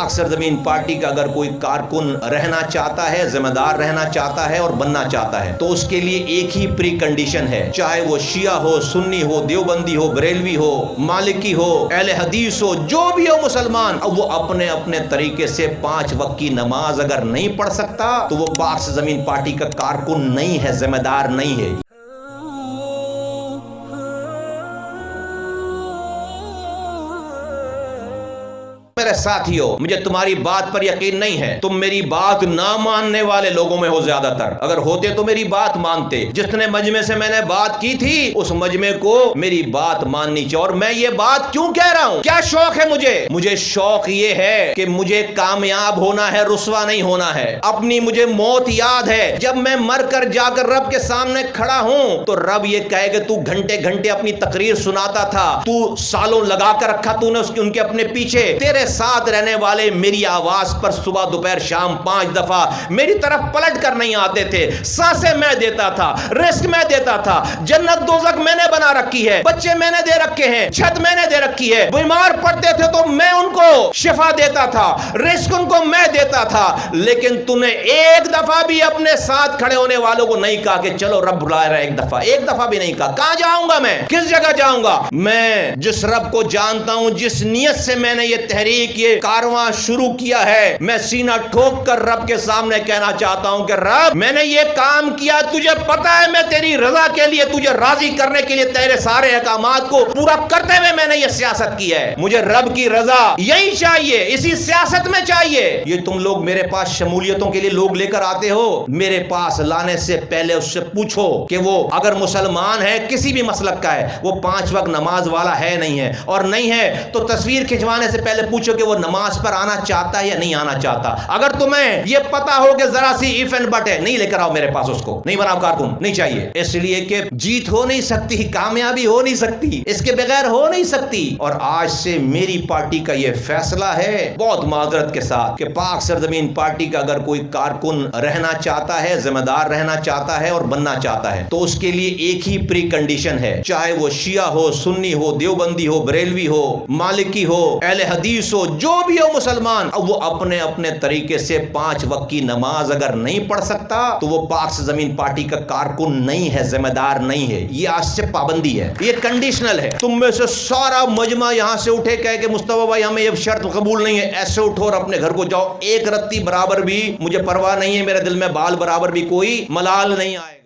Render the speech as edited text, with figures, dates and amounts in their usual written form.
پاک سرزمین پارٹی کا اگر کوئی کارکن رہنا چاہتا ہے، ذمہ دار رہنا چاہتا ہے اور بننا چاہتا ہے، تو اس کے لیے ایک ہی پری کنڈیشن ہے، چاہے وہ شیعہ ہو، سنی ہو، دیوبندی ہو، بریلوی ہو، مالکی ہو، اہل حدیث ہو، جو بھی ہو مسلمان، اب وہ اپنے اپنے طریقے سے 5 وقت کی نماز اگر نہیں پڑھ سکتا تو وہ پاک سرزمین پارٹی کا کارکن نہیں ہے، ذمہ دار نہیں ہے۔ میرے ساتھیو، مجھے تمہاری بات پر یقین نہیں ہے، تم میری بات نہ ماننے والے لوگوں میں ہو زیادہ تر، اگر ہوتے تو میری بات مانتے۔ جس نے مجمع سے میں نے بات کی تھی اس مجمع کو میری بات ماننی چاہیے، اور میں یہ بات کیوں کہہ رہا ہوں؟ کیا شوق ہے مجھے شوق یہ ہے کہ مجھے کامیاب ہونا ہے، رسوا نہیں ہونا ہے۔ اپنی مجھے موت یاد ہے، جب میں مر کر جا کر رب کے سامنے کھڑا ہوں تو رب یہ کہے کہ تو گھنٹے گھنٹے اپنی تقریر سناتا تھا، تو سالوں لگا کر رکھا تو نے ان کے اپنے پیچھے، تیرے ساتھ رہنے والے میری آواز پر صبح دوپہر شام 5 دفعہ میری طرف پلٹ کر نہیں آتے تھے۔ سانسیں میں دیتا تھا، رزق میں دیتا تھا، جنت دوزخ میں نے بنا رکھی ہے، بچے میں نے دے رکھے ہیں، چھت میں نے دے رکھی ہے، بیمار پڑتے تھے تو میں ان کو شفا دیتا تھا، رزق ان کو میں دیتا تھا، لیکن تو نے ایک دفعہ بھی اپنے ساتھ کھڑے ہونے والوں کو نہیں کہا کہ چلو رب بلا رہا ہے، ایک دفعہ بھی نہیں کہا۔ کہاں جاؤں گا میں؟ کس جگہ جاؤں گا؟ میں جس رب کو جانتا ہوں، جس نیت سے میں نے یہ تحریک یہ کارواں شروع کیا ہے، میں سینہ ٹھوک کر رب کے سامنے کہنا چاہتا ہوں کہ رب میں نے یہ کام کیا، تجھے پتا ہے میں تیری رضا کے لیے، تجھے راضی کرنے کے لیے تیرے سارے احکامات کو پورا کرتے ہوئے میں نے یہ سیاست کی ہے، مجھے رب کی رضا یہی چاہیے، اسی سیاست میں چاہیے۔ یہ تم لوگ میرے پاس شمولیتوں کے لیے لوگ لے کر آتے ہو، میرے پاس لانے سے پہلے اس سے پوچھو کہ وہ اگر مسلمان ہے، کسی بھی مسلک کا ہے، وہ 5 وقت نماز والا ہے نہیں ہے، اور نہیں ہے تو تصویر کھنچوانے سے پہلے پوچھو کہ وہ نماز پر آنا چاہتا ہے یا نہیں آنا چاہتا۔ اگر تمہیں یہ پتا ہو کہ ذرا سی ایف اینڈ بٹ ہے، نہیں لے کر آؤ میرے پاس، اس کو نہیں بناؤ کارکن، نہیں چاہیے، اس لیے کہ جیت ہو نہیں سکتی، کامیابی ہو نہیں سکتی، اس کے بغیر ہو نہیں سکتی۔ اور آج سے میری پارٹی کا یہ فیصلہ ہے، بہت معذرت کے ساتھ، کہ پاک سرزمین پارٹی کا اگر کوئی کارکن رہنا چاہتا ہے، ذمہ دار رہنا چاہتا ہے اور بننا چاہتا ہے، تو اس کے لیے ایک ہی پری کنڈیشن ہے، چاہے وہ شیعہ ہو، سنی ہو، دیوبندی ہو، بریلوی ہو، مالکی ہو، اہل حدیث ہو، جو بھی ہو مسلمان، اب وہ اپنے اپنے طریقے سے 5 وقت کی نماز اگر نہیں پڑھ سکتا تو وہ پاک سرزمین پارٹی کا کارکن نہیں ہے، ذمہ دار نہیں ہے۔ یہ آج سے پابندی ہے، یہ کنڈیشنل ہے۔ تم میں سے سارا مجمع یہاں سے اٹھے کہے کہ مصطفیٰ بھائی ہمیں یہ شرط قبول نہیں ہے، ایسے اٹھو اور اپنے گھر کو جاؤ، ایک رتی برابر بھی مجھے پرواہ نہیں ہے، میرے دل میں بال برابر بھی کوئی ملال نہیں آئے۔